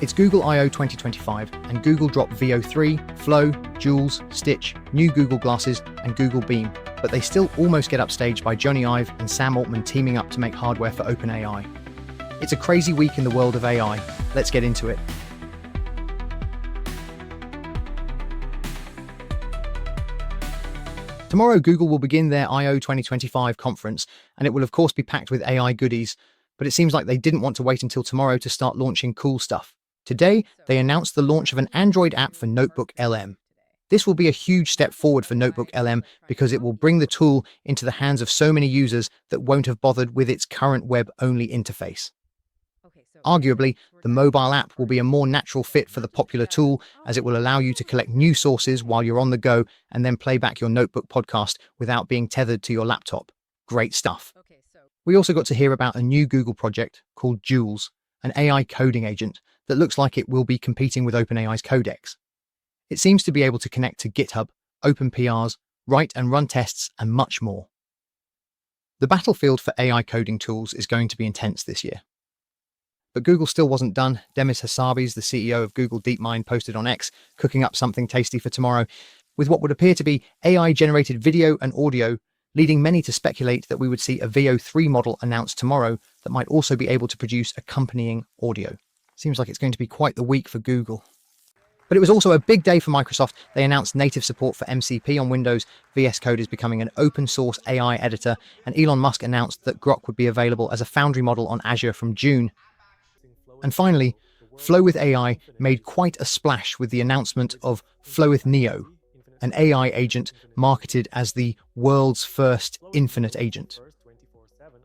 It's Google I/O 2025, and Google dropped Veo 3, Flow, Jules, Stitch, new Google Glasses, and Google Beam, but they still almost get upstaged by Jony Ive and Sam Altman teaming up to make hardware for OpenAI. It's a crazy week in the world of AI. Let's get into it. Tomorrow, Google will begin their I/O 2025 conference, and it will of course be packed with AI goodies, but it seems like they didn't want to wait until tomorrow to start launching cool stuff. Today, they announced the launch of an Android app for NotebookLM. This will be a huge step forward for NotebookLM because it will bring the tool into the hands of so many users that won't have bothered with its current web-only interface. Arguably, the mobile app will be a more natural fit for the popular tool, as it will allow you to collect news sources while you're on the go and then play back your notebook podcast without being tethered to your laptop. Great stuff. We also got to hear about a new Google project called Jules, an AI coding agent that looks like it will be competing with OpenAI's Codex. It seems to be able to connect to GitHub, open PRs, write and run tests, and much more. The battlefield for AI coding tools is going to be intense this year. But Google still wasn't done. Demis, Hassabis, the CEO of Google DeepMind, posted on X, cooking up something tasty for tomorrow, with what would appear to be AI-generated video and audio, leading many to speculate that we would see a Veo 3 model announced tomorrow that might also be able to produce accompanying audio. Seems like it's going to be quite the week for Google. But it was also a big day for Microsoft. They announced native support for MCP on Windows, VS Code is becoming an open-source AI editor, and Elon Musk announced that Grok would be available as a Foundry model on Azure from June. And finally, Flowith AI made quite a splash with the announcement of Flowith Neo, an AI agent marketed as the world's first infinite agent.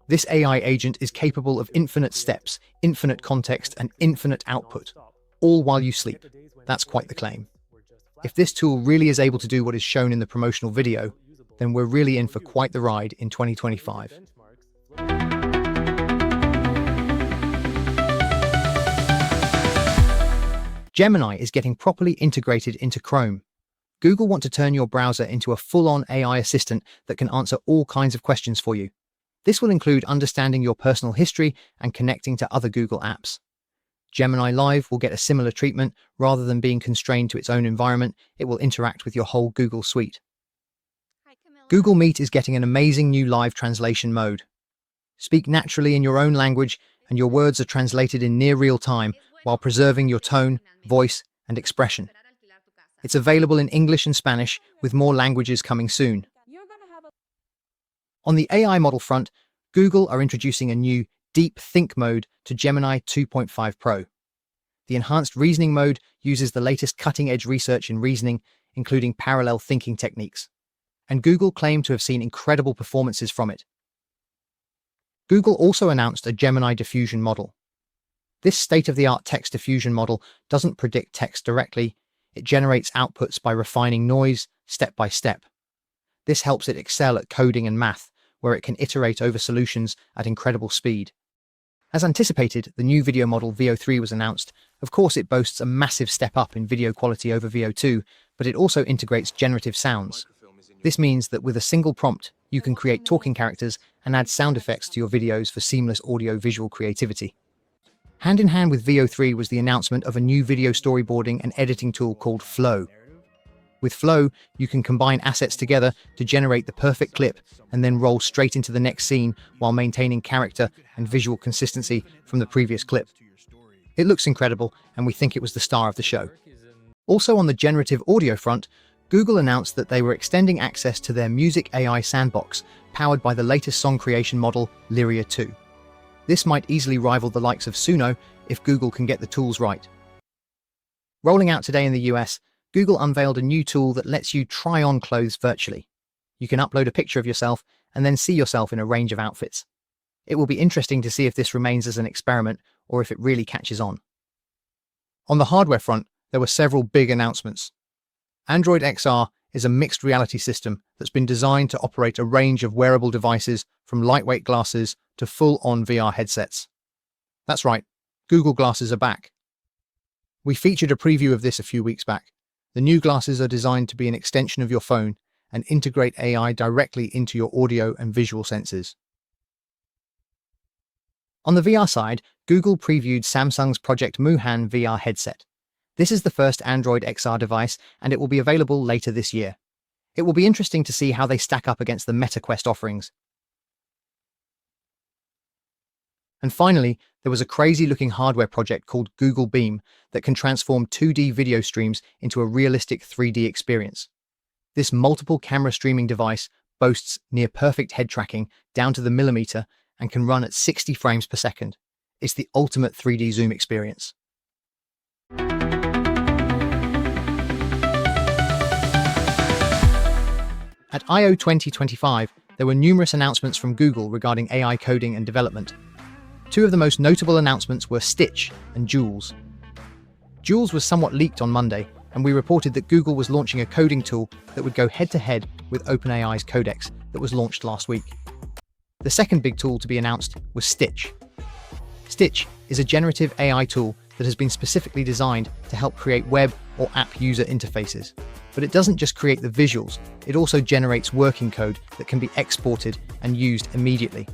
This AI agent is capable of infinite steps, infinite context, and infinite output, all while you sleep. That's quite the claim. If this tool really is able to do what is shown in the promotional video, then we're really in for quite the ride in 2025. Gemini is getting properly integrated into Chrome. Google want to turn your browser into a full-on AI assistant that can answer all kinds of questions for you. This will include understanding your personal history and connecting to other Google apps. Gemini Live will get a similar treatment. Rather than being constrained to its own environment, it will interact with your whole Google suite. Google Meet is getting an amazing new live translation mode. Speak naturally in your own language, and your words are translated in near real time while preserving your tone, voice, and expression. It's available in English and Spanish, with more languages coming soon. On the AI model front, Google are introducing a new Deep Think mode to Gemini 2.5 Pro. The enhanced reasoning mode uses the latest cutting-edge research in reasoning, including parallel thinking techniques. And Google claimed to have seen incredible performances from it. Google also announced a Gemini diffusion model. This state-of-the-art text diffusion model doesn't predict text directly. It generates outputs by refining noise step by step. This helps it excel at coding and math, where it can iterate over solutions at incredible speed. As anticipated, the new video model Veo 3 was announced. Of course, it boasts a massive step up in video quality over Veo 2, but it also integrates generative sounds. This means that with a single prompt, you can create talking characters and add sound effects to your videos for seamless audio-visual creativity. Hand in hand with Veo 3 was the announcement of a new video storyboarding and editing tool called Flow. With Flow, you can combine assets together to generate the perfect clip and then roll straight into the next scene while maintaining character and visual consistency from the previous clip. It looks incredible, and we think it was the star of the show. Also on the generative audio front, Google announced that they were extending access to their music AI sandbox, powered by the latest song creation model, Lyria 2. This might easily rival the likes of Suno if Google can get the tools right. Rolling out today in the US, Google unveiled a new tool that lets you try on clothes virtually. You can upload a picture of yourself and then see yourself in a range of outfits. It will be interesting to see if this remains as an experiment or if it really catches on. On the hardware front, there were several big announcements. Android XR is a mixed reality system that's been designed to operate a range of wearable devices from lightweight glasses to full-on VR headsets. That's right, Google Glasses are back. We featured a preview of this a few weeks back. The new glasses are designed to be an extension of your phone and integrate AI directly into your audio and visual senses. On the VR side, Google previewed Samsung's Project Muhan VR headset. This is the first Android XR device, and it will be available later this year. It will be interesting to see how they stack up against the Meta Quest offerings. And finally, there was a crazy-looking hardware project called Google Beam that can transform 2D video streams into a realistic 3D experience. This multiple camera streaming device boasts near-perfect head tracking down to the millimeter and can run at 60 frames per second. It's the ultimate 3D zoom experience. At I/O 2025, there were numerous announcements from Google regarding AI coding and development. Two of the most notable announcements were Stitch and Jules. Jules was somewhat leaked on Monday, and we reported that Google was launching a coding tool that would go head-to-head with OpenAI's Codex that was launched last week. The second big tool to be announced was Stitch. Stitch is a generative AI tool that has been specifically designed to help create web or app user interfaces. But it doesn't just create the visuals, it also generates working code that can be exported and used immediately.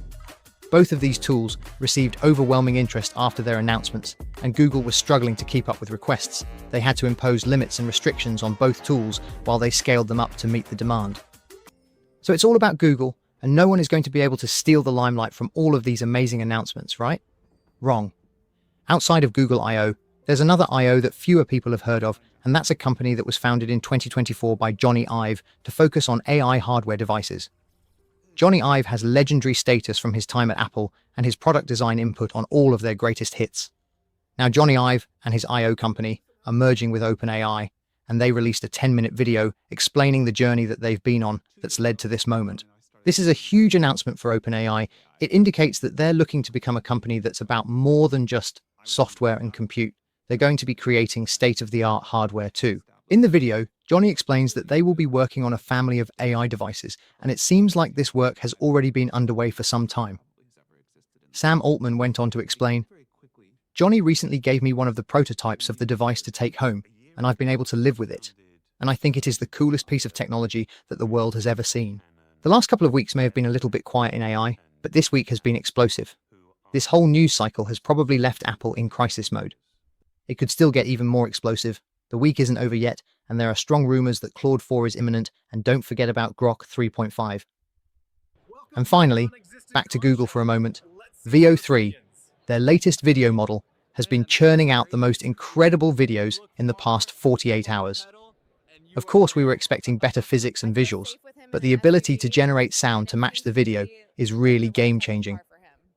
Both of these tools received overwhelming interest after their announcements, and Google was struggling to keep up with requests. They had to impose limits and restrictions on both tools while they scaled them up to meet the demand. So it's all about Google, and no one is going to be able to steal the limelight from all of these amazing announcements, right? Wrong. Outside of Google I/O, there's another I/O that fewer people have heard of, and that's a company that was founded in 2024 by Jony to focus on AI hardware devices. Jony has legendary status from his time at Apple and his product design input on all of their greatest hits. Now Jony and his I/O company are merging with OpenAI, and they released a 10-minute video explaining the journey that they've been on that's led to this moment. This is a huge announcement for OpenAI. It indicates that they're looking to become a company that's about more than just software and compute. They're going to be creating state-of-the-art hardware too. In the video, Jony explains that they will be working on a family of AI devices, and it seems like this work has already been underway for some time. Sam Altman went on to explain, "Jony recently gave me one of the prototypes of the device to take home, and I've been able to live with it. And I think it is the coolest piece of technology that the world has ever seen." The last couple of weeks may have been a little bit quiet in AI, but this week has been explosive. This whole news cycle has probably left Apple in crisis mode. It could still get even more explosive. The week isn't over yet, and there are strong rumors that Claude 4 is imminent, and don't forget about Grok 3.5. And finally, back to Google for a moment. Veo 3, their latest video model, has been churning out the most incredible videos in the past 48 hours. Of course, we were expecting better physics and visuals, but the ability to generate sound to match the video is really game-changing.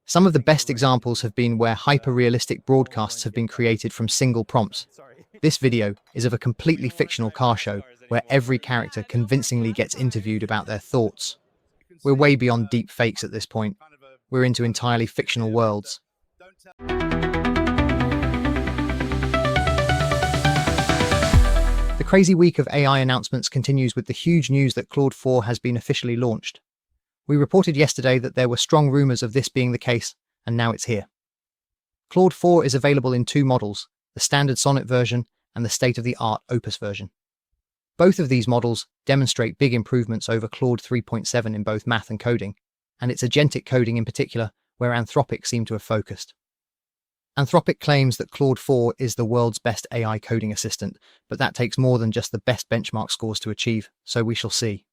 Some of the best examples have been where hyper-realistic broadcasts have been created from single prompts. This video is of a completely fictional car show where every character convincingly gets interviewed about their thoughts. We're way beyond deep fakes at this point. We're into entirely fictional worlds. The crazy week of AI announcements continues with the huge news that Claude 4 has been officially launched. We reported yesterday that there were strong rumors of this being the case, and now it's here. Claude 4 is available in two models, the standard Sonnet version and the state-of-the-art Opus version. Both of these models demonstrate big improvements over Claude 3.7 in both math and coding, and its agentic coding in particular, where Anthropic seem to have focused. Anthropic claims that Claude 4 is the world's best AI coding assistant, but that takes more than just the best benchmark scores to achieve, so we shall see.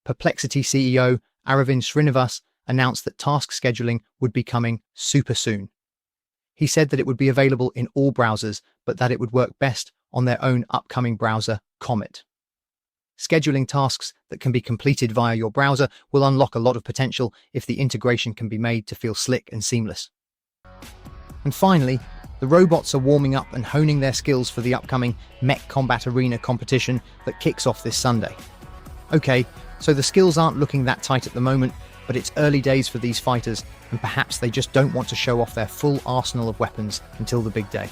Perplexity CEO Aravind Srinivas announced that task scheduling would be coming super soon. He said that it would be available in all browsers, but that it would work best on their own upcoming browser, Comet. Scheduling tasks that can be completed via your browser will unlock a lot of potential if the integration can be made to feel slick and seamless. And finally, the robots are warming up and honing their skills for the upcoming Mech Combat Arena competition that kicks off this Sunday. Okay, so the skills aren't looking that tight at the moment, but it's early days for these fighters, and perhaps they just don't want to show off their full arsenal of weapons until the big day.